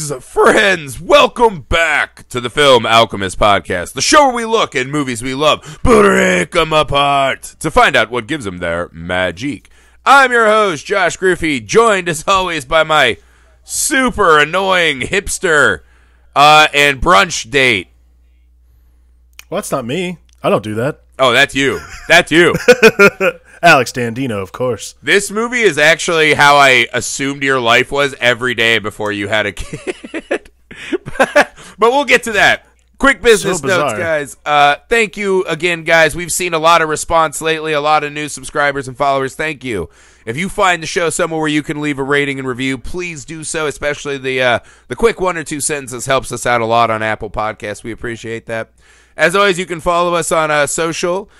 Friends, welcome back to the Film Alchemist podcast, the show where we look at movies we love, break them apart, to find out what gives them their magic. I'm your host, Josh Griffey, joined as always by my super annoying hipster and brunch date. Well, that's not me. I don't do that. Oh, that's you. That's you. Alex Dandino, of course. This movie is actually how I assumed your life was every day before you had a kid. But we'll get to that. Quick business notes, guys. Thank you again, guys. We've seen a lot of response lately, a lot of new subscribers and followers. Thank you. If you find the show somewhere where you can leave a rating and review, please do so, especially the quick 1 or 2 sentences helps us out a lot on Apple Podcasts. We appreciate that. As always, you can follow us on social.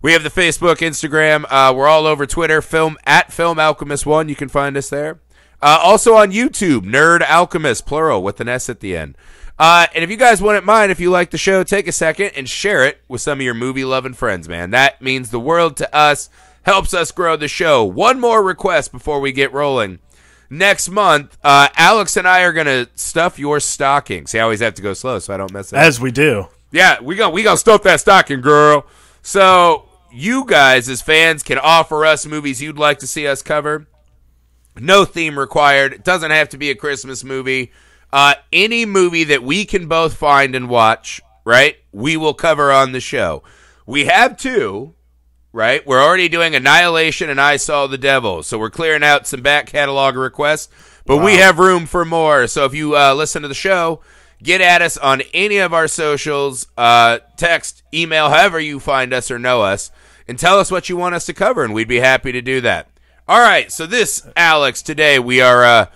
We have the Facebook, Instagram. We're all over Twitter. Film Alchemist 1. You can find us there. Also on YouTube, Nerd Alchemist, plural, with an S at the end. And if you guys wouldn't mind, if you like the show, take a second and share it with some of your movie-loving friends, man. That means the world to us, helps us grow the show. One more request before we get rolling. Next month, Alex and I are going to stuff your stocking. See, I always have to go slow so I don't mess up. As we do. Yeah, we gonna stuff that stocking, girl. So you guys, as fans, can offer us movies you'd like to see us cover. No theme required. It doesn't have to be a Christmas movie. Any movie that we can both find and watch, right, we will cover on the show. We have 2, right? We're already doing Annihilation and I Saw the Devil, so we're clearing out some back catalog requests, but we have room for more. So if you listen to the show, get at us on any of our socials, text, email, however you find us or know us, and tell us what you want us to cover, and we'd be happy to do that. All right, so Alex, today we are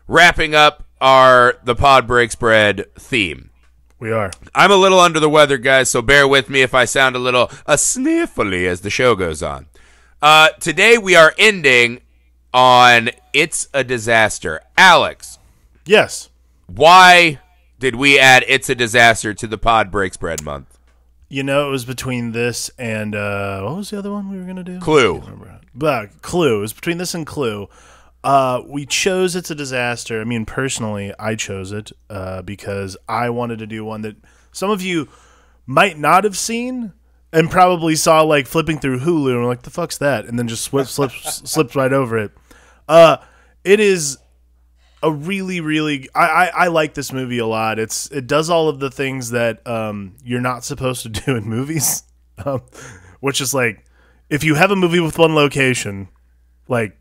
wrapping up the Pod Breaks Bread theme. We are. I'm a little under the weather, guys, so bear with me if I sound a little sniffly as the show goes on. Today we are ending on It's a Disaster. Alex. Yes. Why did we add It's a Disaster to the Pod Breaks Bread month? You know, it was between this and what was the other one we were going to do? Clue. Clue. It was between this and Clue. We chose It's a Disaster. I mean, personally, I chose it because I wanted to do one that some of you might not have seen and probably saw like flipping through Hulu and were like, the fuck's that? And then just slipped right over it. It is a really, really, I like this movie a lot. It does all of the things that you're not supposed to do in movies, which is like, if you have a movie with one location, like,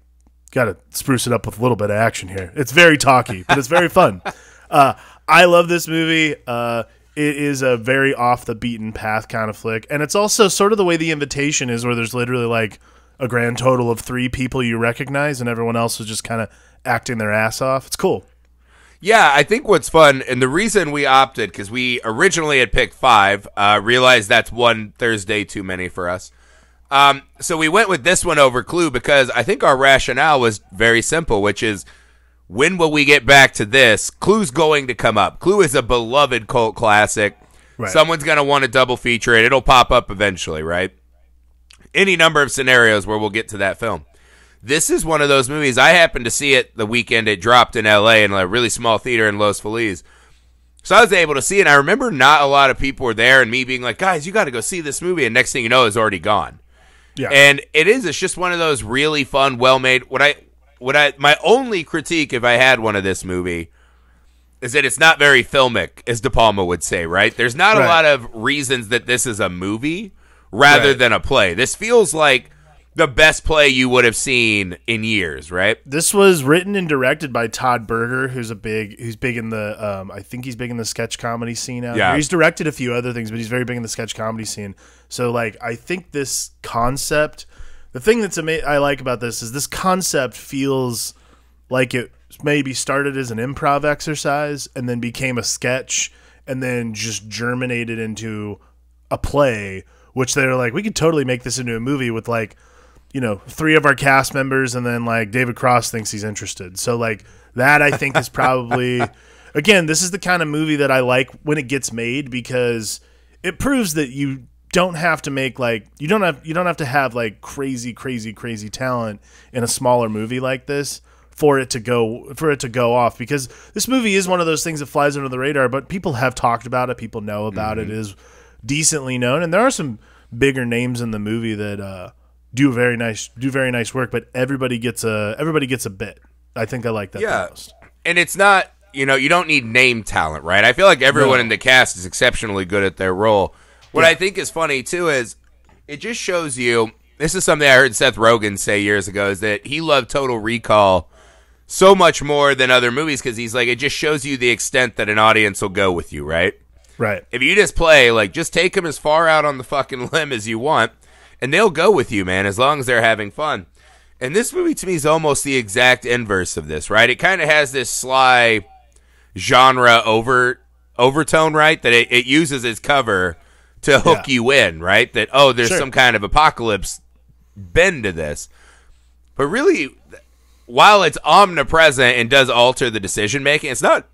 got to spruce it up with a little bit of action here. It's very talky, but it's very fun. I love this movie. It is a very off the beaten path kind of flick, and it's also sort of the way The Invitation is, where there's literally like a grand total of 3 people you recognize, and everyone else is just kind of acting their ass off. It's cool. Yeah, I think what's fun, and the reason we opted, because we originally had picked 5, realized that's one Thursday too many for us. So we went with this one over Clue because I think our rationale was very simple, which is, when will we get back to this? Clue's going to come up. Clue is a beloved cult classic. Right. Someone's going to want to double feature it. It'll pop up eventually, right? Any number of scenarios where we'll get to that film. This is one of those movies. I happened to see it the weekend it dropped in L.A. in a really small theater in Los Feliz. So I was able to see it, and I remember not a lot of people were there, and me being like, guys, you got to go see this movie, and next thing you know, it's already gone. Yeah. And it's just one of those really fun, well-made. My only critique, if I had one of this movie, is that it's not very filmic, as De Palma would say, right? There's not a lot of reasons that this is a movie rather than a play. This feels like the best play you would have seen in years, right? This was written and directed by Todd Berger, who's big in the I think he's big in the sketch comedy scene out here. He's directed a few other things, but he's very big in the sketch comedy scene. So like, I think this concept, the thing that's I like about this is this concept feels like it maybe started as an improv exercise and then became a sketch and then just germinated into a play, which they're like, we could totally make this into a movie with like, 3 of our cast members, and then like David Cross thinks he's interested. So like that, I think, is probably, again, this is the kind of movie that I like when it gets made, because it proves that you don't have to make like, you don't have to have like crazy talent in a smaller movie like this for it to go off, because this movie is one of those things that flies under the radar, but people have talked about it, people know about it is decently known, and there are some bigger names in the movie that do very nice work, but everybody gets a bit. I think I like that the most. And it's not, you don't need name talent, right? I feel like everyone in the cast is exceptionally good at their role. What I think is funny too is it just shows you, this is something I heard Seth Rogen say years ago, is that he loved Total Recall so much more than other movies because he's like, it just shows you the extent that an audience will go with you, right? Right. If you just play, like, just take them as far out on the fucking limb as you want, and they'll go with you, man, as long as they're having fun. And this movie, to me, is almost the exact inverse of this, right? It kind of has this sly genre overtone, right? That it uses as cover to hook you in, right? That, there's some kind of apocalypse bend to this. But really, while it's omnipresent and does alter the decision-making, it's not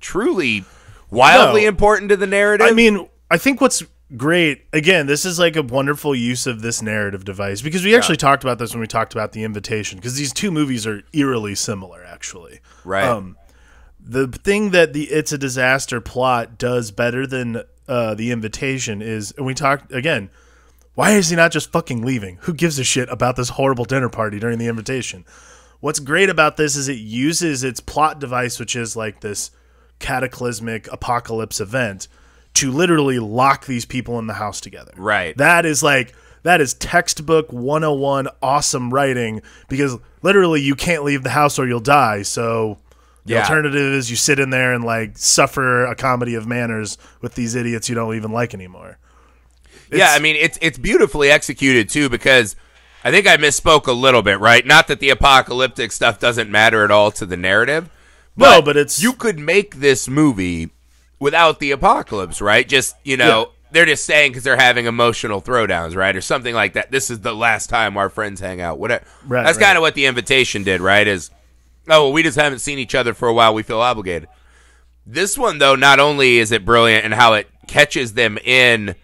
truly wildly important to the narrative. I mean, I think what's great, again, this is like a wonderful use of this narrative device, because we actually talked about this when we talked about The Invitation, because these two movies are eerily similar, actually. Right. The thing that the It's a Disaster plot does better than The Invitation is, and we talked, again, why is he not just fucking leaving? Who gives a shit about this horrible dinner party during The Invitation? What's great about this is it uses its plot device, which is like this cataclysmic apocalypse event, to literally lock these people in the house together. Right. That is textbook 101 awesome writing, because literally you can't leave the house or you'll die. So the alternative is you sit in there and like suffer a comedy of manners with these idiots you don't even like anymore. I mean, it's beautifully executed too, because I think I misspoke a little bit, right? Not that the apocalyptic stuff doesn't matter at all to the narrative. But it's, you could make this movie without the apocalypse, right? Just, they're just saying because they're having emotional throwdowns, right? Or something like that. This is the last time our friends hang out. Whatever. Right, That's kind of what The Invitation did, right? Is, we just haven't seen each other for a while. We feel obligated. This one, though, not only is it brilliant in how it catches them in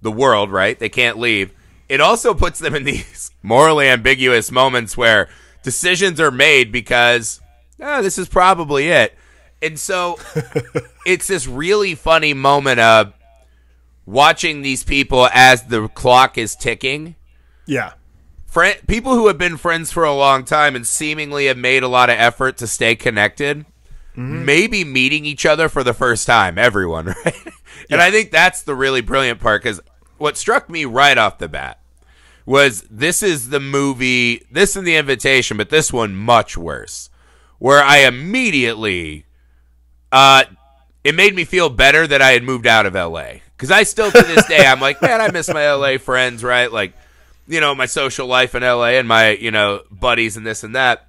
the world, right? They can't leave. It also puts them in these morally ambiguous moments where decisions are made because, this is probably it. And so it's this really funny moment of watching these people as the clock is ticking. Yeah. People who have been friends for a long time and seemingly have made a lot of effort to stay connected, maybe meeting each other for the first time, everyone, right? And I think that's the really brilliant part, because what struck me right off the bat was this is the movie, this and The Invitation, but this one much worse, where I immediately, it made me feel better that I had moved out of L.A. Because I still, to this day, I'm like, man, I miss my L.A. friends, right? Like, my social life in L.A. and my, buddies and this and that.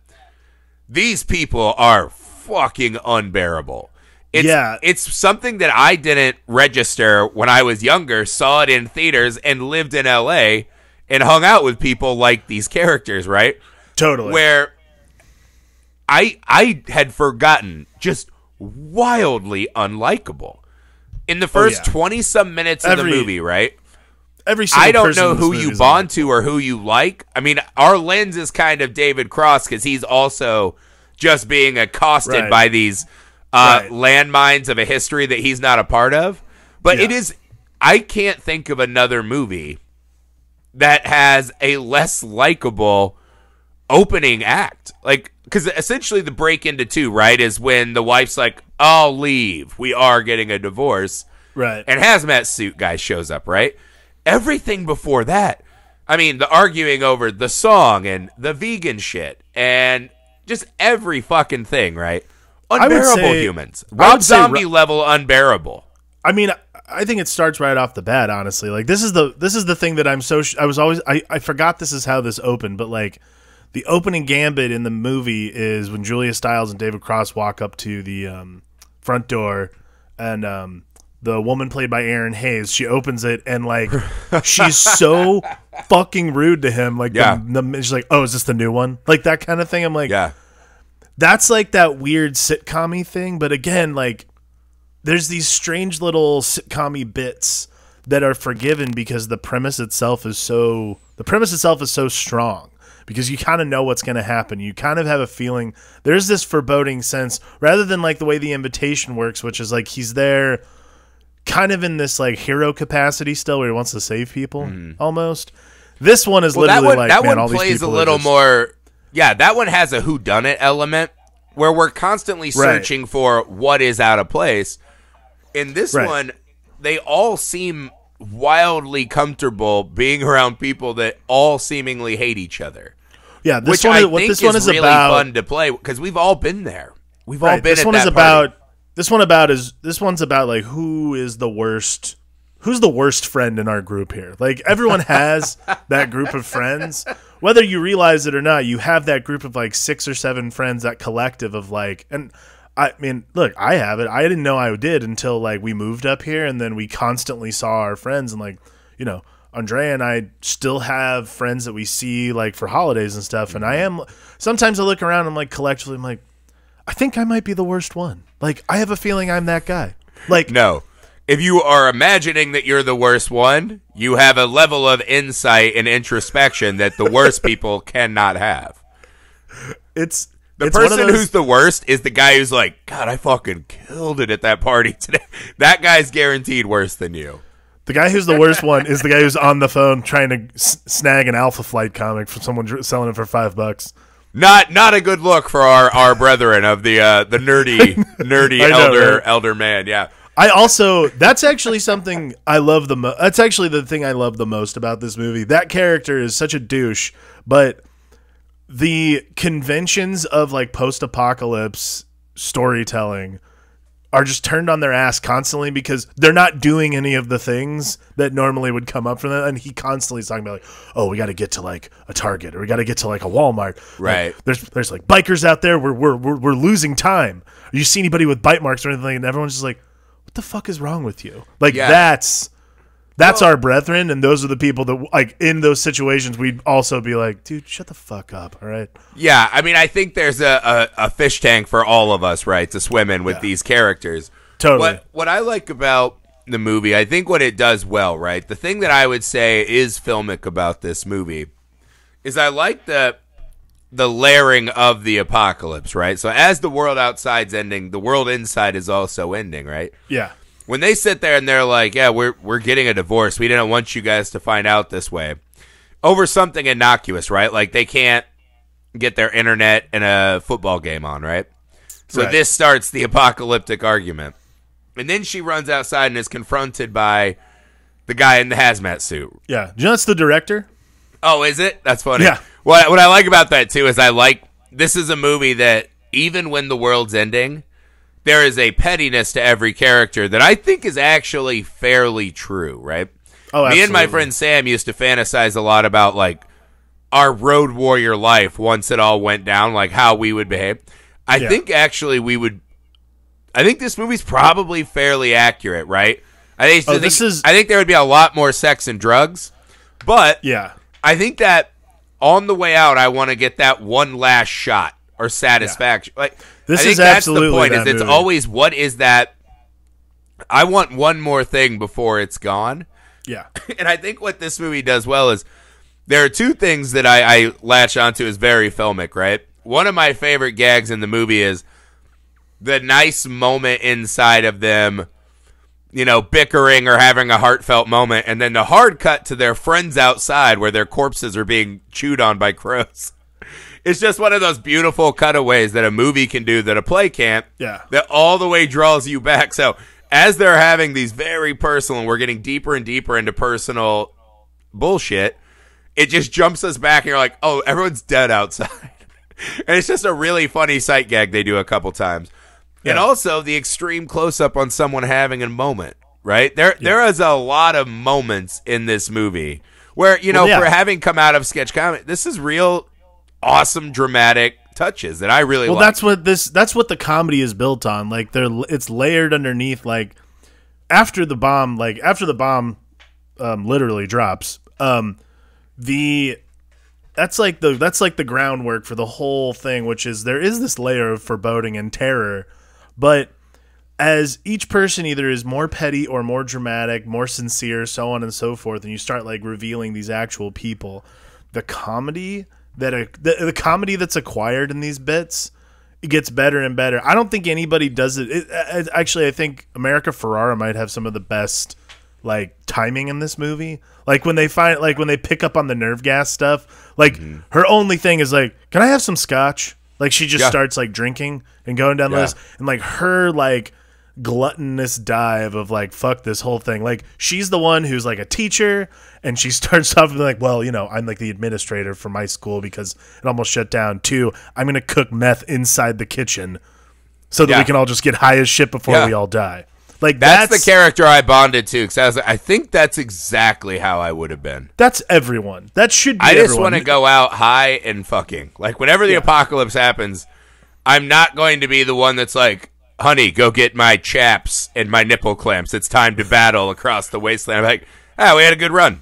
These people are fucking unbearable. It's something that I didn't register when I was younger, saw it in theaters, and lived in L.A., and hung out with people like these characters, right? Totally. Where I had forgotten just wildly unlikable. In the first 20-some minutes of the movie, right? I don't know who you bond to or who you like. I mean, our lens is kind of David Cross, because he's also just being accosted by these landmines of a history that he's not a part of. But it is, I can't think of another movie that has a less likable opening act. Like, because essentially the break into two, right, is when the wife's like, I'll leave. We are getting a divorce. Right. And Hazmat suit guy shows up, right? Everything before that, I mean, the arguing over the song and the vegan shit and just every fucking thing, right? Unbearable humans. Rob Zombie level unbearable. I mean, I think it starts right off the bat, honestly. Like, this is the thing that I forgot this is how this opened, but like the opening gambit in the movie is when Julia Stiles and David Cross walk up to the front door, and the woman played by Erin Hayes, she opens it, and like she's so fucking rude to him. Like, she's like, "Oh, is this the new one?" Like that kind of thing. I'm like, that's like that weird sitcom-y thing. But again, like, there's these strange little sitcom-y bits that are forgiven because the premise itself is so strong. because you kind of know what's going to happen. You kind of have a feeling. There's this foreboding sense rather than like the way the invitation works, which is like he's there kind of in this like hero capacity still where he wants to save people almost. This one is literally that man, one all these plays a people little just, more. Yeah, that one has a whodunit element where we're constantly searching for what is out of place. In this one, they all seem wildly comfortable being around people that all seemingly hate each other. Yeah, which I think is really fun to play because we've all been there. We've all been at that party. This one's about like who's the worst friend in our group here. Like everyone has that group of friends. Whether you realize it or not, you have that group of like 6 or 7 friends, that collective of like, and I mean, look, I have it. I didn't know I did until like we moved up here and then we constantly saw our friends and like, you know, Andrea and I still have friends that we see like for holidays and stuff. And sometimes I look around and I'm like collectively, I'm like, I think I might be the worst one. Like I have a feeling I'm that guy. Like, no. If you are imagining that you're the worst one, you have a level of insight and introspection that the worst people cannot have. The person who's the worst is the guy who's like, God, I fucking killed it at that party today. That guy's guaranteed worse than you. The guy who's the worst one is the guy who's on the phone trying to snag an Alpha Flight comic from someone selling it for $5. Not a good look for our brethren of the nerdy elder man. Yeah. That's actually something I love that's actually the thing I love the most about this movie. That character is such a douche, but the conventions of like post-apocalypse storytelling are just turned on their ass constantly because they're not doing any of the things that normally would come up from them. And he constantly is talking about like, oh, we got to get to like a Target or we got to get to like a Walmart. Right. Like, there's like bikers out there. We're losing time. Do you see anybody with bite marks or anything? And everyone's just like, what the fuck is wrong with you? Like that's our brethren, and those are the people that like in those situations we'd also be like, dude, shut the fuck up, all right? Yeah, I mean, I think there's a fish tank for all of us, right, to swim in with these characters. Totally. What I like about the movie, I think what it does well, right, the thing that I would say is filmic about this movie is I like the layering of the apocalypse, right? So as the world outside's ending, the world inside is also ending, right? Yeah. When they sit there and they're like, yeah, we're getting a divorce. We didn't want you guys to find out this way. Over something innocuous, right? Like they can't get their internet and a football game on, right? So this starts the apocalyptic argument. And then she runs outside and is confronted by the guy in the hazmat suit. Yeah. Do you know that's the director? Oh, is it? That's funny. Yeah. What I like about that, too, is this is a movie that even when the world's ending, there is a pettiness to every character that I think is actually fairly true, right? Oh, absolutely. Me and my friend Sam used to fantasize a lot about, like, our road warrior life once it all went down, like how we would behave. I think actually I think this movie's probably fairly accurate, right? I think there would be a lot more sex and drugs, but I think that on the way out, I want to get that one last shot or satisfaction. Like, this I think is that's absolutely the point. That it's movie. Always what is that? I want one more thing before it's gone. Yeah, and I think what this movie does well is there are two things that I latch onto as very filmic. Right, one of my favorite gags in the movie is the nice moment inside of them, you know, bickering or having a heartfelt moment, and then the hard cut to their friends outside where their corpses are being chewed on by crows. It's just one of those beautiful cutaways that a movie can do that a play can't. Yeah. That all the way draws you back. So as they're having these very personal, and we're getting deeper and deeper into personal bullshit, it just jumps us back and you're like, oh, everyone's dead outside. And it's just a really funny sight gag they do a couple times. Yeah. And also the extreme close-up on someone having a moment, right? There is a lot of moments in this movie where, you know, for having come out of sketch comedy, this is real awesome dramatic touches that I really like. That's what the comedy is built on. Like it's layered underneath. Like after the bomb literally drops. That's like the groundwork for the whole thing, which is there is this layer of foreboding and terror, but as each person either is more petty or more dramatic, more sincere, so on and so forth, and you start like revealing these actual people, the comedy that the comedy that's acquired in these bits, it gets better and better. I don't think anybody does it. Actually, I think America Ferrera might have some of the best like timing in this movie. Like when they pick up on the nerve gas stuff, like her only thing is like, can I have some scotch? Like she just starts like drinking and going down the list, and like her like gluttonous dive of like, fuck this whole thing. Like she's the one who's like a teacher, and she starts off like, well, you know, I'm like the administrator for my school because it almost shut down. Too, I'm gonna cook meth inside the kitchen so that we can all just get high as shit before we all die. Like that's the character I bonded to, because I think that's exactly how I would have been. That's everyone. That should be. I just want to go out high and fucking. Like whenever the apocalypse happens, I'm not going to be the one that's like, honey, go get my chaps and my nipple clamps. It's time to battle across the wasteland. I'm like, we had a good run.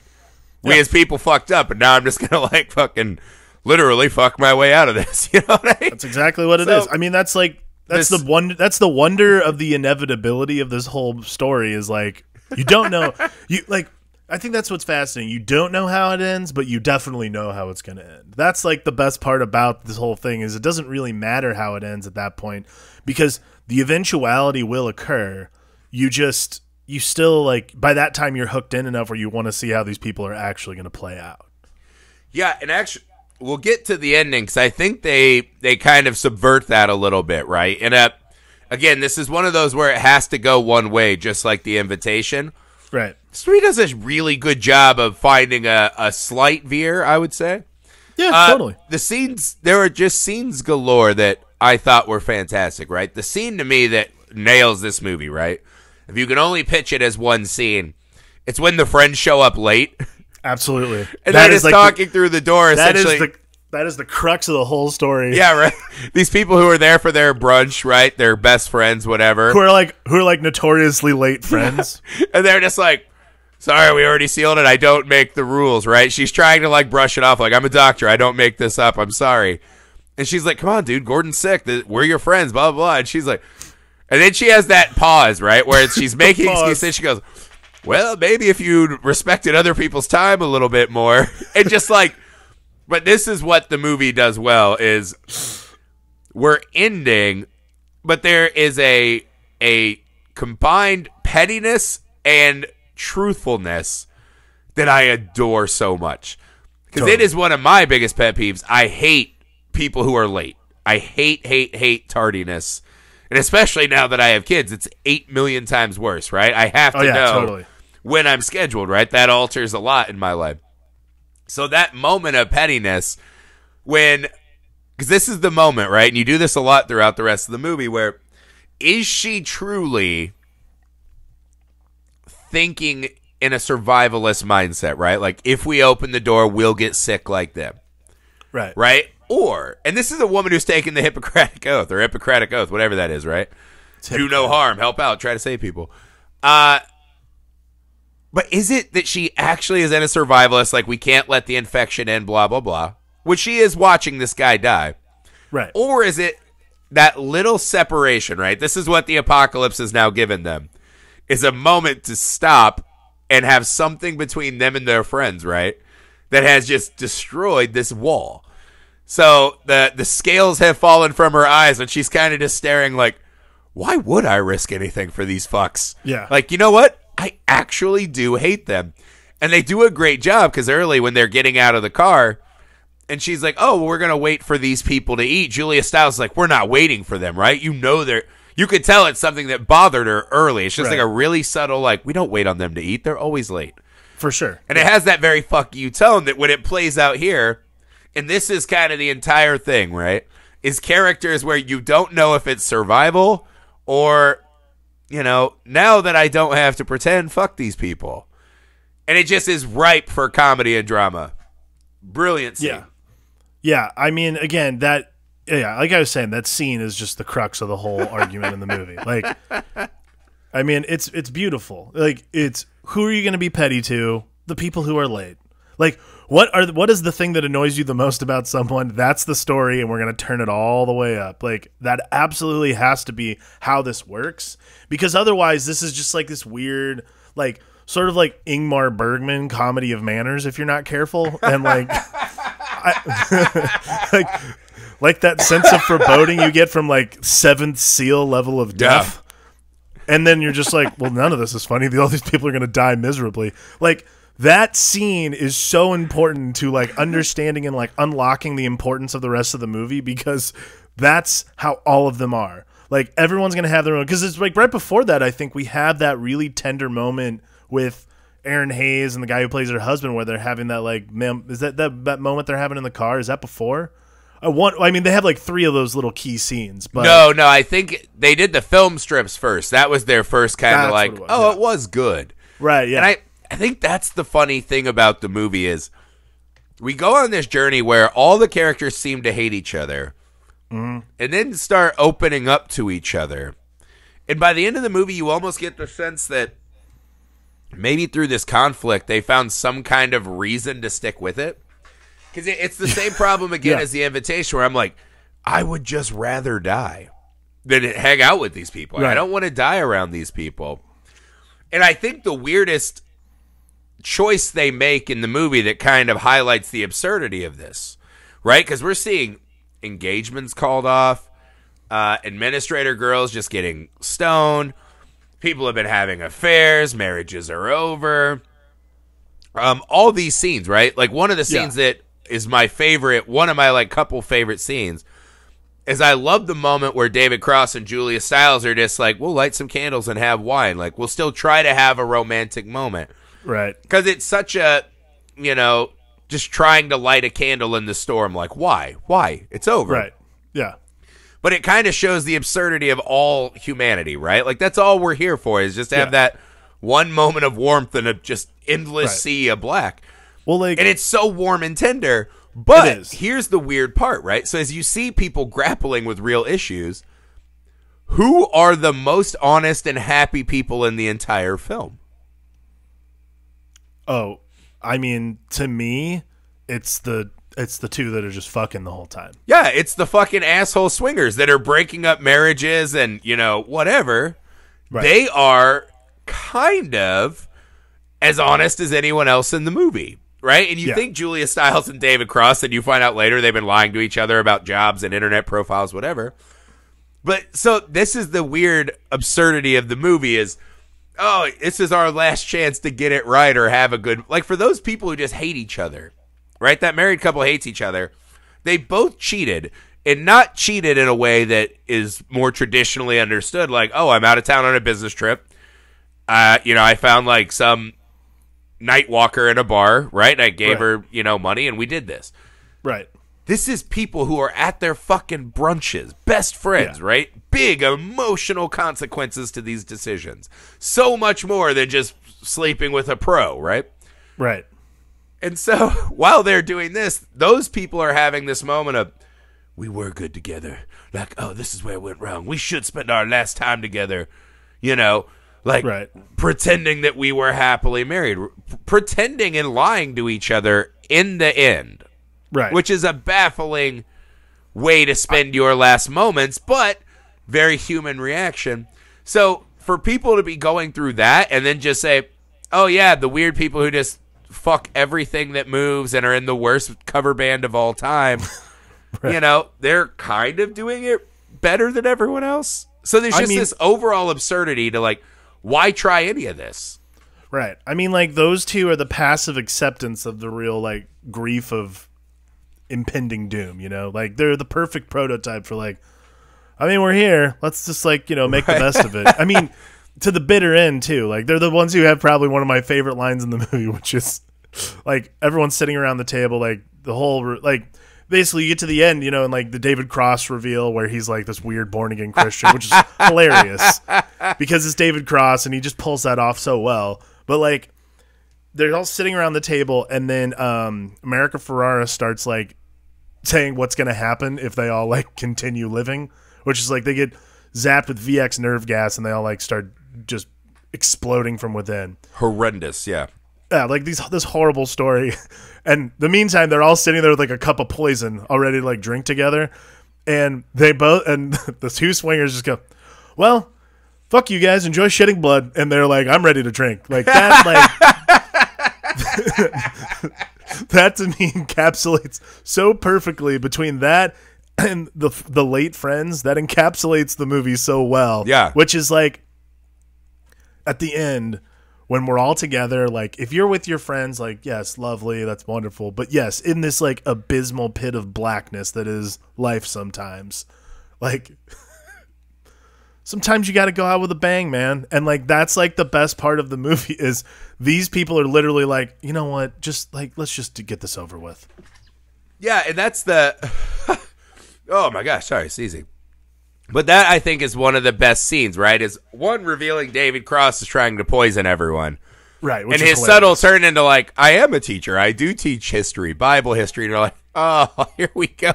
We as people fucked up, and now I'm just gonna like fucking literally fuck my way out of this. You know what I mean? That's exactly what it is. I mean, that's like. That's the wonder of the inevitability of this whole story is like you don't know I think that's what's fascinating. You don't know how it ends, but you definitely know how it's going to end. That's like the best part about this whole thing is it doesn't really matter how it ends at that point because the eventuality will occur. You still like by that time you're hooked in enough where you want to see how these people are actually going to play out. Yeah, and actually we'll get to the ending because I think they kind of subvert that a little bit, right? And again, this is one of those where it has to go one way, just like The Invitation. Right. This movie does a really good job of finding a slight veer, I would say. Yeah, totally. There are just scenes galore that I thought were fantastic, right? The scene to me that nails this movie, right? If you can only pitch it as one scene, it's when the friends show up late. Absolutely. And they're just talking through the door, essentially. That is the crux of the whole story. Yeah, right. These people who are there for their brunch, right? Their best friends, whatever. Who are like notoriously late friends. And they're just like, sorry, we already sealed it. I don't make the rules, right? She's trying to like brush it off like, I'm a doctor. I don't make this up. I'm sorry. And she's like, come on, dude. Gordon's sick. We're your friends, blah, blah, blah. And she's like, and then she has that pause, right? Where she's making excuses. She goes, well, maybe if you respected other people's time a little bit more. And just like, but this is what the movie does well is we're ending, but there is a combined pettiness and truthfulness that I adore so much. Because it is one of my biggest pet peeves. I hate people who are late. I hate tardiness. And especially now that I have kids, it's 8 million times worse, right? I have to know when I'm scheduled, right? That alters a lot in my life. So that moment of pettiness because this is the moment, right? And you do this a lot throughout the rest of the movie where is she truly thinking in a survivalist mindset, right? Like if we open the door, we'll get sick like them. Right. Right? Or, and this is a woman who's taken the Hippocratic Oath or Hippocratic Oath, whatever that is, right? Do no harm, help out, try to save people. But is it that she actually is in a survivalist, like we can't let the infection in, blah, blah, blah, which she is watching this guy die? Right. Or is it that little separation, right? This is what the apocalypse has now given them, is a moment to stop and have something between them and their friends, right? That has just destroyed this wall. So the scales have fallen from her eyes and she's kind of just staring like, why would I risk anything for these fucks? Yeah. Like, you know what? I actually do hate them. And they do a great job because early when they're getting out of the car and she's like, oh, well, we're going to wait for these people to eat. Julia Stiles is like, we're not waiting for them, right? You know, you could tell it's something that bothered her early. It's just like a really subtle, like, we don't wait on them to eat. They're always late. For sure. And it has that very fuck you tone that when it plays out here, and this is kind of the entire thing, right? Is characters where you don't know if it's survival or, you know, now that I don't have to pretend, fuck these people. And it just is ripe for comedy and drama. Brilliant scene. Yeah. Yeah. I mean, again, like I was saying, that scene is just the crux of the whole argument in the movie. Like, I mean, it's beautiful. Like, it's who are you going to be petty to? The people who are late. Like, what is the thing that annoys you the most about someone? That's the story, and we're going to turn it all the way up. Like, that absolutely has to be how this works, because otherwise this is just like this weird, like, sort of like Ingmar Bergman comedy of manners if you're not careful. And like like that sense of foreboding you get from like seventh seal level of death. And then you're just like, well, none of this is funny. All these people are going to die miserably. Like, that scene is so important to like understanding and like unlocking the importance of the rest of the movie, because that's how all of them are. Like, everyone's going to have their own, because it's like right before that, I think we have that really tender moment with Aaron Hayes and the guy who plays her husband, where they're having that like, is that moment they're having in the car? Is that before? I mean, they have like 3 of those little key scenes. But no, I think they did the film strips first. That was their first kind of like, it was good. Right, yeah. And I think that's the funny thing about the movie is we go on this journey where all the characters seem to hate each other and then start opening up to each other. And by the end of the movie, you almost get the sense that maybe through this conflict, they found some kind of reason to stick with it. Because it's the same problem again as The Invitation, where I'm like, I would just rather die than hang out with these people. Right. I don't want to die around these people. And I think the weirdest choice they make in the movie that kind of highlights the absurdity of this, right? Because we're seeing engagements called off, administrator girls just getting stoned, people have been having affairs, marriages are over, all these scenes, right? Like, one of the scenes that is my favorite, one of my like couple favorite scenes, is I love the moment where David Cross and Julia Stiles are just like, we'll light some candles and have wine. Like, we'll still try to have a romantic moment. Right. Because it's such a, just trying to light a candle in the storm. Like, why? Why? It's over. Right. Yeah. But it kind of shows the absurdity of all humanity, right? Like, that's all we're here for, is just to have that one moment of warmth in a just endless sea of black. Well, like, and it's so warm and tender. But here's the weird part, right? So as you see people grappling with real issues, who are the most honest and happy people in the entire film? Oh, I mean, to me, it's the 2 that are just fucking the whole time. Yeah, it's the fucking asshole swingers that are breaking up marriages and, whatever. Right. They are kind of as honest as anyone else in the movie. Right? And you think Julia Stiles and David Cross, and you find out later they've been lying to each other about jobs and internet profiles, whatever. But so this is the weird absurdity of the movie is, this is our last chance to get it right or have a good, like, for those people who just hate each other, right? That married couple hates each other. They both cheated, and not cheated in a way that is more traditionally understood. Like, I'm out of town on a business trip. I found like some night walker in a bar, right? And I gave her, money, and we did this. Right. This is people who are at their fucking brunches, best friends, right? Big emotional consequences to these decisions. So much more than just sleeping with a pro, right? Right. And so while they're doing this, those people are having this moment of, we were good together. Like, this is where it went wrong. We should spend our last time together, Like, pretending that we were happily married. Pretending and lying to each other in the end. Right. Which is a baffling way to spend your last moments, but very human reaction. So, for people to be going through that and then just say, the weird people who just fuck everything that moves and are in the worst cover band of all time, they're kind of doing it better than everyone else. So, there's just this overall absurdity to, like, why try any of this? Right. I mean, like, those 2 are the passive acceptance of the real, like, grief of impending doom, Like, they're the perfect prototype for, like, we're here. Let's just, like, make the best of it. I mean, to the bitter end, too. Like, they're the ones who have probably one of my favorite lines in the movie, which is, like, everyone's sitting around the table, like, the whole, like, basically you get to the end, and like the David Cross reveal where he's like this weird born again Christian, which is hilarious because it's David Cross and he just pulls that off so well. But like they're all sitting around the table and then America Ferrera starts like saying what's going to happen if they all like continue living, which is like they get zapped with VX nerve gas and they all like start just exploding from within. Horrendous, yeah. Yeah, like this horrible story. And the meantime, they're all sitting there with like a cup of poison already to like drink together. And they both, and the 2 swingers just go, well, fuck you guys, enjoy shedding blood. And they're like, I'm ready to drink. Like that, like, that to me encapsulates so perfectly between that and the late Friends. That encapsulates the movie so well. Yeah. Which is like at the end when we're all together, like if you're with your friends, like, yes, lovely, that's wonderful. But yes, in this like abysmal pit of blackness that is life sometimes, like sometimes you got to go out with a bang, man. And like that's like the best part of the movie is these people are literally like, you know what, just like let's just get this over with. Yeah, and that's the oh my gosh, sorry, it's easy. But that, I think, is one of the best scenes, right? Is one revealing David Cross is trying to poison everyone. Right. And his subtle turn into like, I am a teacher. I do teach history, Bible history. And you're like, oh, here we go.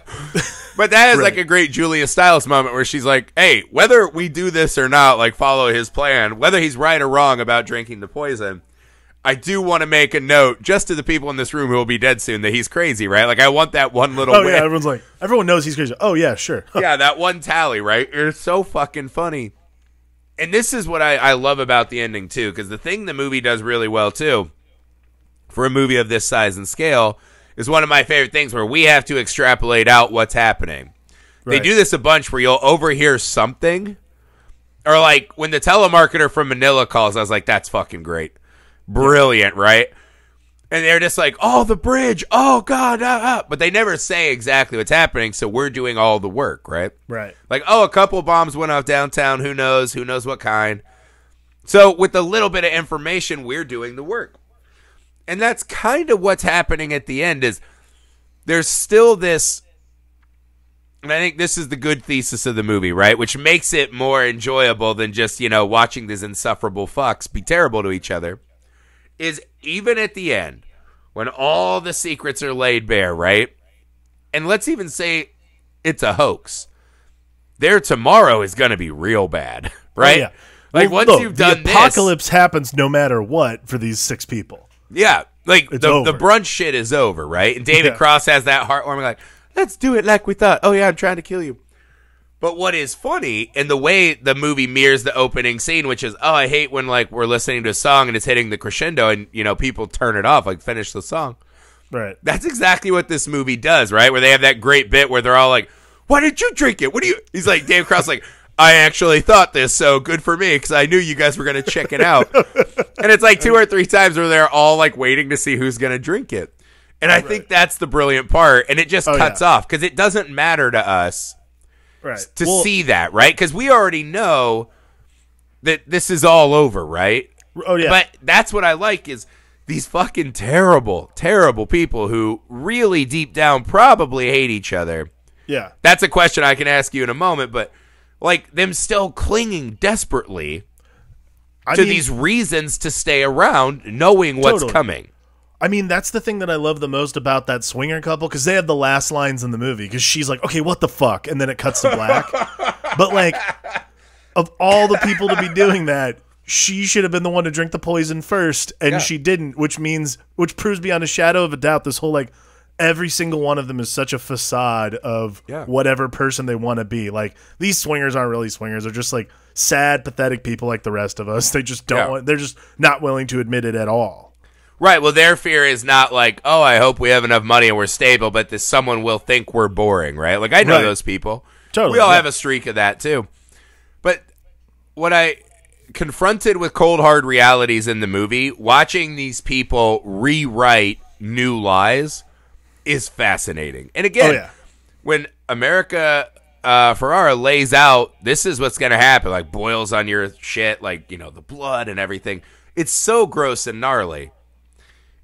But that is like a great Julia Stiles moment where she's like, hey, whether we do this or not, like follow his plan, whether he's right or wrong about drinking the poison, I do want to make a note just to the people in this room who will be dead soon that he's crazy, right? Like I want that one little win. Yeah, everyone knows he's crazy. Oh yeah, sure. Yeah, that one tally, right? It's so fucking funny. And this is what I love about the ending too, because the thing the movie does really well too, for a movie of this size and scale, is one of my favorite things where we have to extrapolate out what's happening. Right. They do this a bunch where you'll overhear something, or like when the telemarketer from Manila calls, I was like, that's fucking great. Brilliant, right? And they're just like, oh, the bridge, oh God, but they never say exactly what's happening, so we're doing all the work, right? Right. Like, oh, a couple bombs went off downtown, who knows what kind. So with a little bit of information, we're doing the work. And that's kind of what's happening at the end, is there's still this, and I think this is the good thesis of the movie, right? Which makes it more enjoyable than just, watching these insufferable fucks be terrible to each other. Is even at the end, when all the secrets are laid bare, right? And let's even say it's a hoax. Their tomorrow is going to be real bad, right? Oh, yeah. Like once you've done the apocalypse happens no matter what for these 6 people. Yeah, like the brunch shit is over, right? And David Cross has that heartwarming, like, let's do it like we thought. Oh yeah, I'm trying to kill you. But what is funny, and the way the movie mirrors the opening scene, which is, oh, I hate when like we're listening to a song and it's hitting the crescendo and, people turn it off, like finish the song. Right. That's exactly what this movie does, right? Where they have that great bit where they're all like, why did you drink it? What do you... He's like, Dave Cross, like, I actually thought this, so good for me, because I knew you guys were going to check it out. And it's like 2 or 3 times where they're all like waiting to see who's going to drink it. And I think that's the brilliant part, and it just cuts off, because it doesn't matter to us. Right. To see that, right? Because we already know that this is all over, right? Oh, yeah. But that's what I like is these fucking terrible, terrible people who really deep down probably hate each other. Yeah. That's a question I can ask you in a moment, but like them still clinging desperately to these reasons to stay around, knowing what's coming. I mean, that's the thing that I love the most about that swinger couple, because they have the last lines in the movie, because she's like, okay, what the fuck? And then it cuts to black. But, like, of all the people to be doing that, she should have been the one to drink the poison first, and she didn't, which proves beyond a shadow of a doubt this whole, like, every single one of them is such a facade of whatever person they want to be. Like, these swingers aren't really swingers. They're just, like, sad, pathetic people like the rest of us. They just don't want, they're just not willing to admit it at all. Right, well, their fear is not like, oh, I hope we have enough money and we're stable, but that someone will think we're boring, right? Like, I know those people. Totally. We all have a streak of that, too. But what I confronted with cold, hard realities in the movie, watching these people rewrite new lies is fascinating. And again, when America Ferrara lays out, this is what's going to happen, like boils on your shit, like, the blood and everything, it's so gross and gnarly.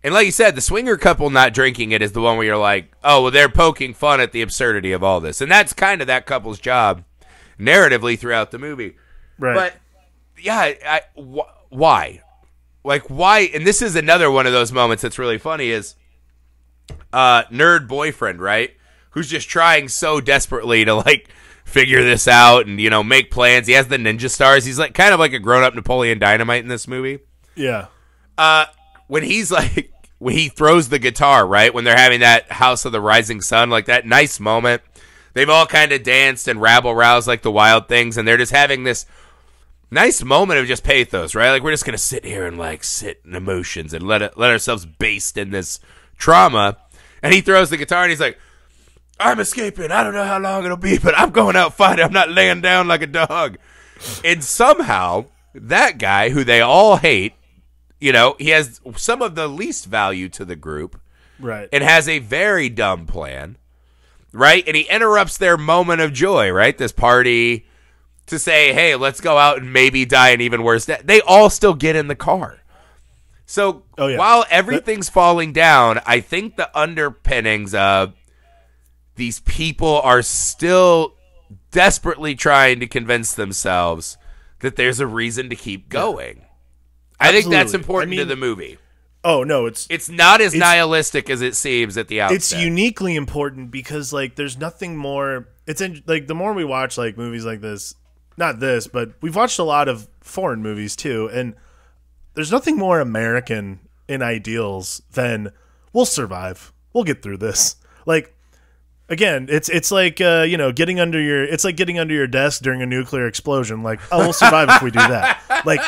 And like you said, the swinger couple not drinking it is the one where you're like, oh, well, they're poking fun at the absurdity of all this. And that's kind of that couple's job narratively throughout the movie. Right. But, yeah, why? Like, why? And this is another one of those moments that's really funny is nerd boyfriend, right? Who's just trying so desperately to, like, figure this out and, make plans. He has the ninja stars. He's like kind of like a grown-up Napoleon Dynamite in this movie. Yeah. When he's like, when he throws the guitar, right? When they're having that House of the Rising Sun, like that nice moment. They've all kind of danced and rabble-roused like the Wild Things, and they're just having this nice moment of just pathos, right? Like, we're just going to sit here and, like, sit in emotions and let ourselves baste in this trauma, and he throws the guitar and he's like, I'm escaping. I don't know how long it'll be, but I'm going out fighting. I'm not laying down like a dog. And somehow that guy who they all hate, he has some of the least value to the group, right? And has a very dumb plan, right? And he interrupts their moment of joy, right? This party to say, hey, let's go out and maybe die an even worse death. They all still get in the car. So while everything's falling down, I think the underpinnings of these people are still desperately trying to convince themselves that there's a reason to keep going. Yeah. I think that's important to the movie. Oh, no, it's not as nihilistic as it seems at the outset. It's uniquely important because, like, there's nothing more. The more we watch, like, movies like this, not this, but we've watched a lot of foreign movies, too, and there's nothing more American in ideals than we'll survive. We'll get through this. Like, again, it's like getting under your desk during a nuclear explosion. Like, oh, we'll survive if we do that. Like,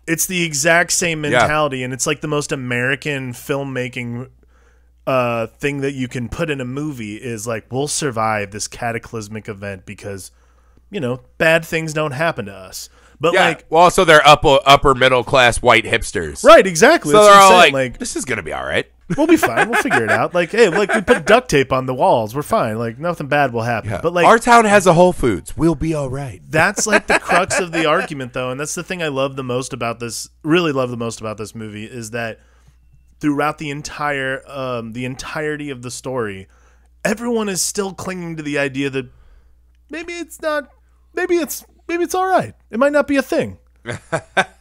it's the exact same mentality, and it's like the most American filmmaking thing that you can put in a movie is like, we'll survive this cataclysmic event because bad things don't happen to us. But also they're upper middle class white hipsters, right? Exactly. So they're all like, this is gonna be all right. We'll be fine. We'll figure it out. Like, hey, like we put duct tape on the walls. We're fine. Like nothing bad will happen. Yeah. But like our town has a Whole Foods. We'll be all right. That's like the crux of the argument, though, and that's the thing I love the most about this. Really love the most about this movie is that throughout the entirety of the story, everyone is still clinging to the idea that maybe it's not. Maybe it's all right. It might not be a thing.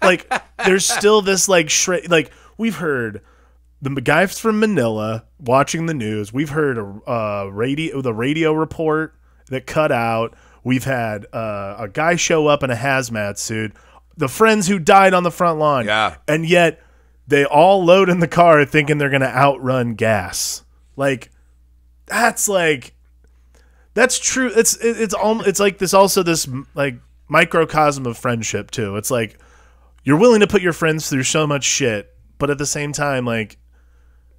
Like there's still this like we've heard the guys from Manila watching the news. We've heard the radio report that cut out. We've had a guy show up in a hazmat suit. The friends who died on the front line. Yeah. And yet they all load in the car thinking they're going to outrun gas. Like that's true. It's like this like microcosm of friendship too. It's like you're willing to put your friends through so much shit, but at the same time, like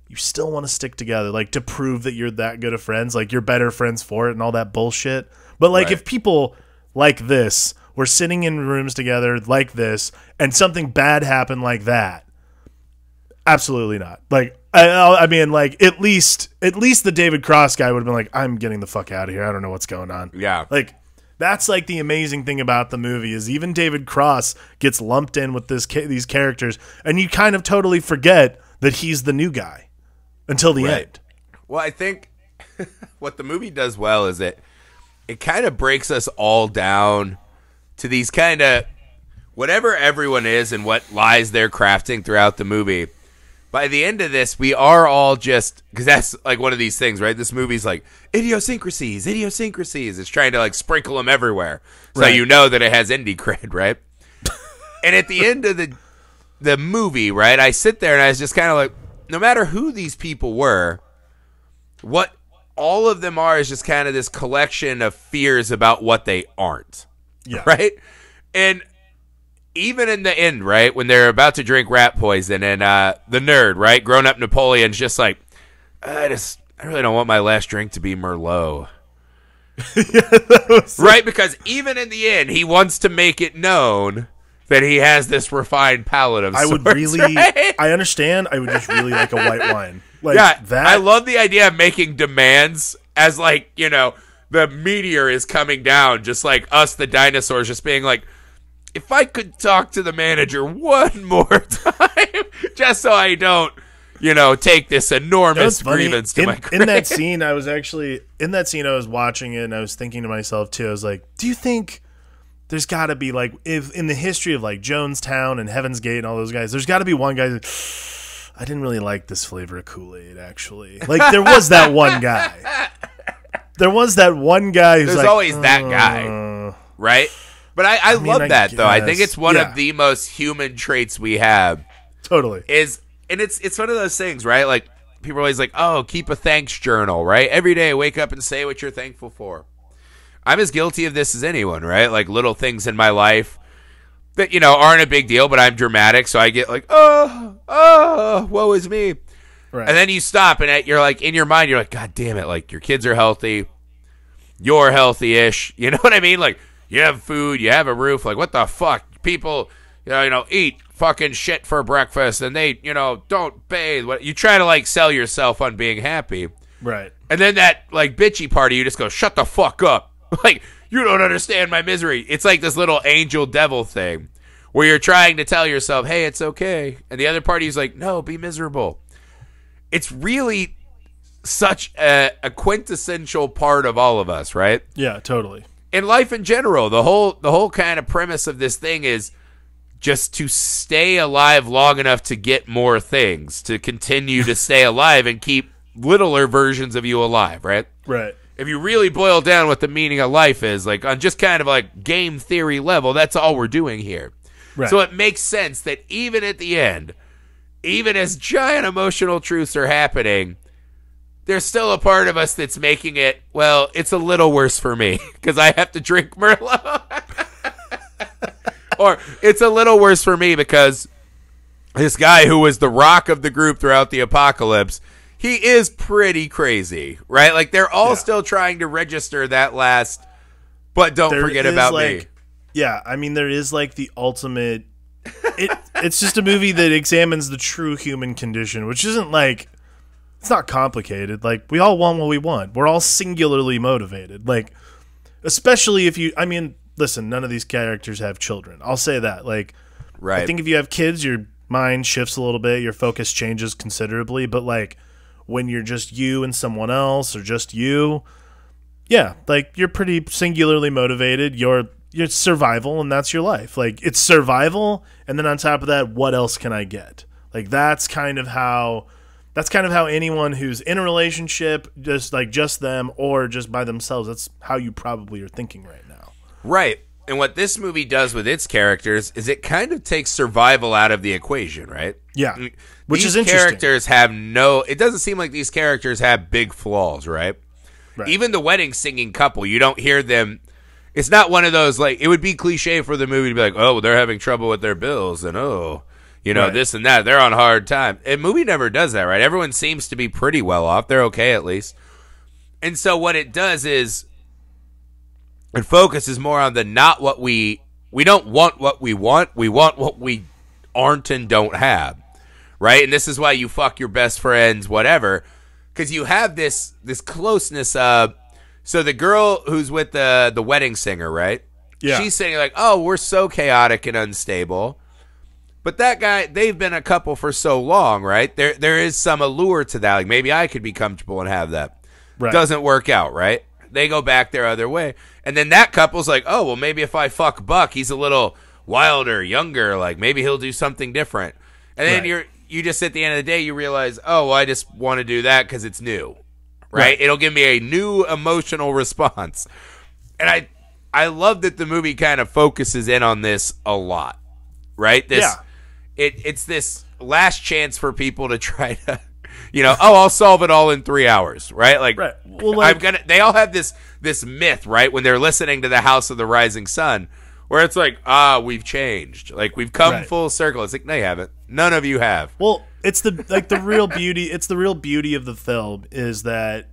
you still want to stick together, like to prove that you're that good of friends, like you're better friends for it and all that bullshit. But like if people like this were sitting in rooms together like this and something bad happened like that, absolutely not. Like I mean, like at least the David Cross guy would have been like, I'm getting the fuck out of here. I don't know what's going on. Yeah. Like that's like the amazing thing about the movie is even David Cross gets lumped in with these characters, and you kind of totally forget that he's the new guy until the end. Well, I think what the movie does well is it kind of breaks us all down to these kind of whatever everyone is and what lies they're crafting throughout the movie. By the end of this, we are all just, because that's like one of these things, right? This movie's like idiosyncrasies. It's trying to like sprinkle them everywhere. So you know that it has indie cred, right? And at the end of the movie, right, I sit there and I was just kind of like, no matter who these people were, what all of them are is just kind of this collection of fears about what they aren't. Yeah. Right? And even in the end, right, when they're about to drink rat poison and the nerd, right, grown-up Napoleon's just like, I really don't want my last drink to be Merlot. Right? Because even in the end, he wants to make it known that he has this refined palate of sorts, right? I understand. I would just really like a white wine. Like that. I love the idea of making demands as like, the meteor is coming down, just like us, the dinosaurs, just being like, if I could talk to the manager one more time, just so I don't, take this enormous grievance to my grave. In that scene, I was watching it and I was thinking to myself too, I was like, do you think there's got to be like, if in the history of like Jonestown and Heaven's Gate and all those guys, there's got to be one guy that, I didn't really like this flavor of Kool-Aid actually. Like there was that one guy. There was that one guy who's there's like, always that guy, right? But I love that, though. I think it's one of the most human traits we have. Totally. And it's one of those things, right? Like, people are always like, oh, keep a thanks journal, right? Every day, wake up and say what you're thankful for. I'm as guilty of this as anyone, right? Like, little things in my life that, aren't a big deal, but I'm dramatic, so I get like, oh, woe is me. Right. And then you stop, and you're like, in your mind, you're like, God damn it, like, your kids are healthy, you're healthy-ish, you know what I mean? Like, you have food, you have a roof, like, what the fuck? People, eat fucking shit for breakfast, and they, don't bathe. You try to, like, sell yourself on being happy. Right. And then that, like, bitchy part of you just goes, shut the fuck up. Like, you don't understand my misery. It's like this little angel devil thing where you're trying to tell yourself, hey, it's okay. And the other party is like, no, be miserable. It's really such a quintessential part of all of us, right? Yeah, totally. In life in general, the whole kind of premise of this thing is just to stay alive long enough to get more things, to continue to stay alive and keep littler versions of you alive, right? Right. If you really boil down what the meaning of life is, like on just kind of like game theory level, that's all we're doing here. Right. So it makes sense that even at the end, even as giant emotional truths are happening, there's still a part of us that's making it, well, it's a little worse for me because I have to drink Merlot. Or it's a little worse for me because this guy who was the rock of the group throughout the apocalypse, he is pretty crazy, right? Like, they're all still trying to register that last, but don't forget about me. Yeah, I mean, there is, like, the ultimate... It's just a movie that examines the true human condition, which isn't, like... It's not complicated. Like, we all want what we want. We're all singularly motivated. Like, especially if you... I mean, listen, none of these characters have children. I'll say that. Like, right. I think if you have kids, your mind shifts a little bit. Your focus changes considerably. But, like... when you're just you and someone else or just you, yeah, like you're pretty singularly motivated. You're survival, and that's your life. Like, it's survival, and then on top of that, what else can I get? Like, that's kind of how anyone who's in a relationship, just them or just by themselves, that's how you probably are thinking right now. Right. And what this movie does with its characters is it kind of takes survival out of the equation, right? Yeah. Which is interesting. These characters have it doesn't seem like these characters have big flaws, right? Even the wedding singing couple, you don't hear them. It's not one of those, like, it would be cliche for the movie to be like, oh, they're having trouble with their bills and, this and that. They're on hard time. A movie never does that, right? Everyone seems to be pretty well off. They're okay at least. And so what it does is it focuses more on the not what we don't want what we want what we aren't and don't have, right? And this is why you fuck your best friends, whatever, because you have this closeness of, so the girl who's with the wedding singer, right? Yeah. She's saying like, oh, we're so chaotic and unstable. But that guy, they've been a couple for so long, right? There is some allure to that. Like, maybe I could be comfortable and have that. Right. Doesn't work out, right? They go back their other way. And then that couple's like, oh, well, maybe if I fuck Buck, he's a little wilder, younger. Like, maybe he'll do something different. And then you just, at the end of the day, you realize, oh, well, I just want to do that because it's new, right? It'll give me a new emotional response. And I love that the movie kind of focuses in on this a lot, right? It's this last chance for people to try to, I'll solve it all in 3 hours, right? Like, well, they all have this myth, right? When they're listening to the House of the Rising Sun, where it's like, we've changed, like we've come full circle. It's like, no, you haven't. None of you have. Well, it's the real beauty. It's the real beauty of the film is that,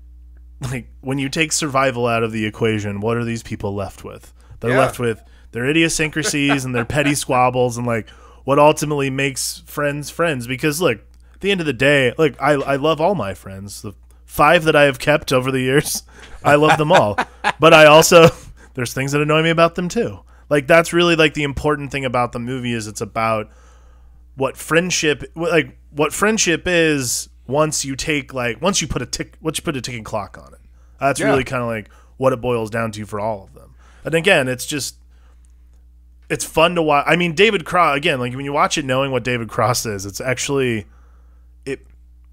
like, when you take survival out of the equation, what are these people left with? They're left with their idiosyncrasies and their petty squabbles and like what ultimately makes friends friends. Because look, at the end of the day, look, I love all my friends. The 5 that I have kept over the years, I love them all. But I also, there's things that annoy me about them too. Like, that's really like the important thing about the movie is it's about what friendship is once you put a ticking clock on it. That's really kind of like what it boils down to for all of them. And again, it's fun to watch. I mean, David Cross, again, like when you watch it knowing what David Cross is, it's actually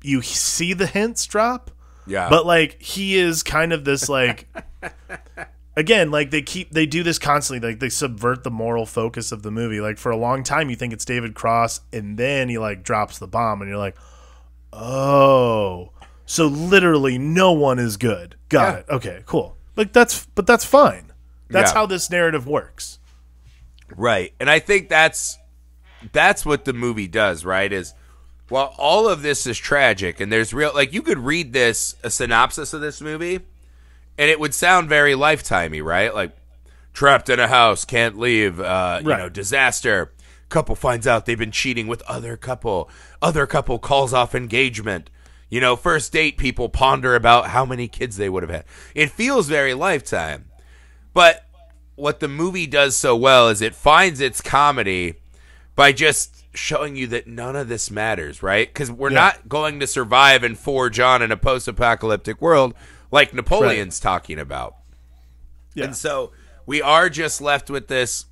you see the hints drop. Yeah. But like he is kind of this like again, like they do this constantly, like they subvert the moral focus of the movie. Like for a long time you think it's David Cross and then he like drops the bomb and you're like, "Oh, so literally no one is good." Got it. Okay, cool. Like that's fine. That's how this narrative works. Right. And I think that's what the movie does, right? Is while all of this is tragic, and there's real, like, you could read a synopsis of this movie, and it would sound very Lifetime-y, right? Like, trapped in a house, can't leave, disaster. Couple finds out they've been cheating with other couple. Other couple calls off engagement. First date, people ponder about how many kids they would have had. It feels very Lifetime. But what the movie does so well is it finds its comedy by just showing you that none of this matters, right? Because we're not going to survive and forge on in a post-apocalyptic world like Napoleon's talking about. Yeah. And so we are just left with this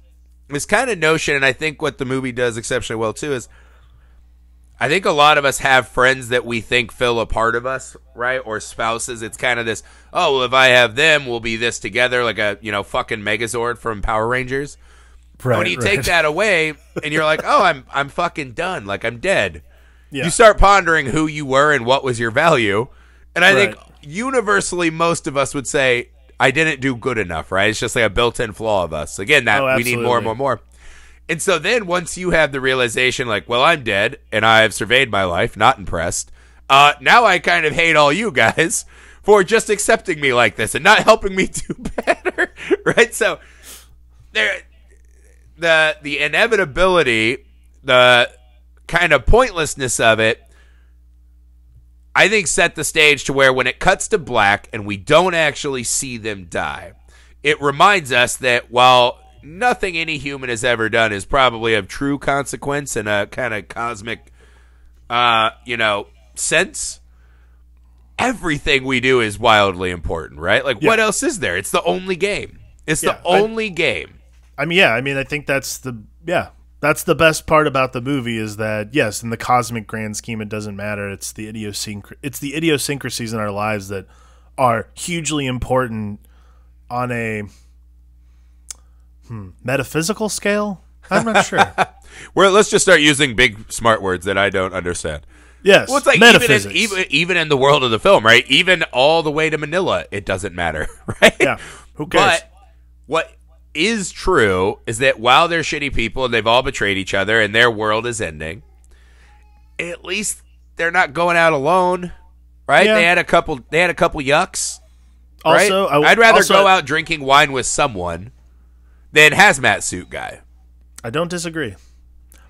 kind of notion, and I think what the movie does exceptionally well, too, is I think a lot of us have friends that we think fill a part of us, right? Or spouses. It's kind of this, oh, well, if I have them, we'll be this together, like a, fucking Megazord from Power Rangers. Right, when you take that away, and you're like, oh, I'm fucking done. Like, I'm dead. Yeah. You start pondering who you were and what was your value. And I think universally most of us would say, I didn't do good enough, right? It's just like a built-in flaw of us. Again, we need more and more and more. And so then once you have the realization, like, well, I'm dead, and I've surveyed my life, not impressed, now I kind of hate all you guys for just accepting me like this and not helping me do better, right? So the inevitability, the kind of pointlessness of it, I think set the stage to where when it cuts to black and we don't actually see them die, it reminds us that while nothing any human has ever done is probably of true consequence in a kind of cosmic, sense, everything we do is wildly important, right? Like, what else is there? It's the only game. It's the only game. I think that's the best part about the movie is that, yes, in the cosmic grand scheme, it doesn't matter. It's the idiosyncrasies in our lives that are hugely important on a metaphysical scale. I'm not sure. Let's just start using big smart words that I don't understand. Yes, well, it's like metaphysics. Even in the world of the film, right? Even all the way to Manila, it doesn't matter, right? Yeah, who cares? But what is true is that while they're shitty people and they've all betrayed each other and their world is ending, at least they're not going out alone, right? Yeah. They had a couple yucks. Also, right? I'd rather go out drinking wine with someone than Hazmat Suit Guy. I don't disagree.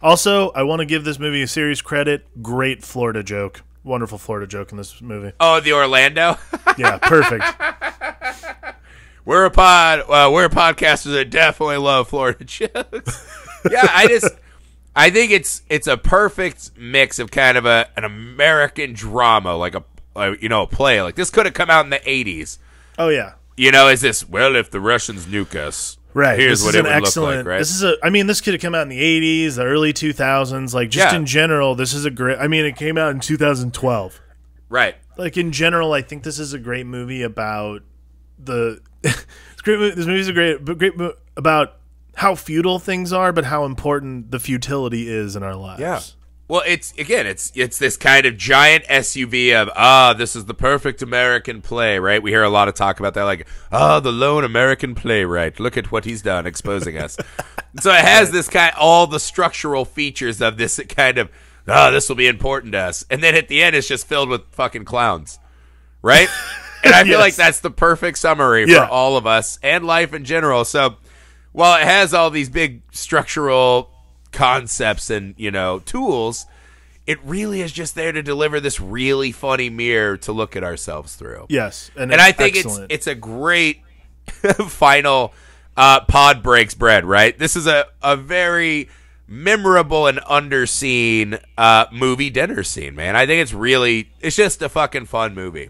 Also, I want to give this movie a serious credit. Great Florida joke. Wonderful Florida joke in this movie. Oh, the Orlando? Yeah, perfect. We're a podcasters that definitely love Florida jokes. Yeah, I think it's a perfect mix of kind of an American drama, like a play. Like, this could have come out in the 80s. Oh yeah. Is this, well, if the Russians nuke us, right? Here's what it would look like, right? This could have come out in the 80s, the early 2000s. Like, just in general, this is a great. It came out in 2012. Right. Like, in general, I think this is a great movie about the. It's great. This movie's a great about how futile things are, but how important the futility is in our lives. Yeah. Well, it's this kind of giant SUV of this is the perfect American play, right? We hear a lot of talk about that, like the lone American playwright. Look at what he's done, exposing us. So it has this all the structural features of this kind of this will be important to us, and then at the end it's just filled with fucking clowns, right? And I feel like that's the perfect summary for all of us and life in general. So while it has all these big structural concepts and, tools, it really is just there to deliver this really funny mirror to look at ourselves through. Yes. And I think it's a great final pod breaks bread, right? This is a very memorable and underseen movie dinner scene, man. I think it's just a fucking fun movie.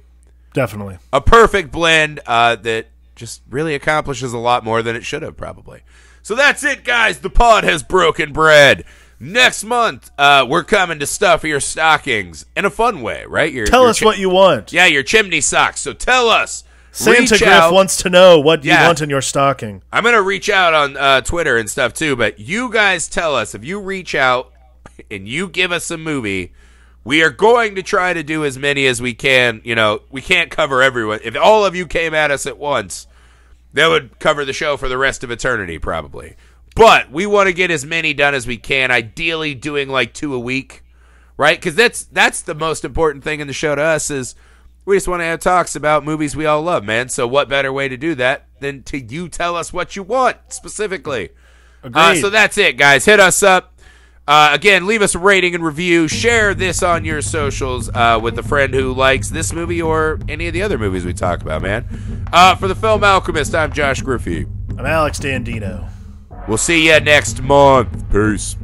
Definitely. A perfect blend that just really accomplishes a lot more than it should have, probably. So that's it, guys. The pod has broken bread. Next month, we're coming to stuff your stockings in a fun way, right? Tell us what you want. Yeah, your chimney socks. So tell us. Santa Griff wants to know what you want in your stocking. I'm going to reach out on Twitter and stuff, too. But you guys tell us. If you reach out and you give us a movie, we are going to try to do as many as we can. We can't cover everyone. If all of you came at us at once, that would cover the show for the rest of eternity, probably. But we want to get as many done as we can, ideally doing like 2 a week, right? Because that's the most important thing in the show to us is we just want to have talks about movies we all love, man. So what better way to do that than to you tell us what you want specifically? So that's it, guys. Hit us up. Again, leave us a rating and review. Share this on your socials with a friend who likes this movie or any of the other movies we talk about, man. For the Film Alchemist, I'm Josh Griffey. I'm Alex Dandino. We'll see you next month. Peace.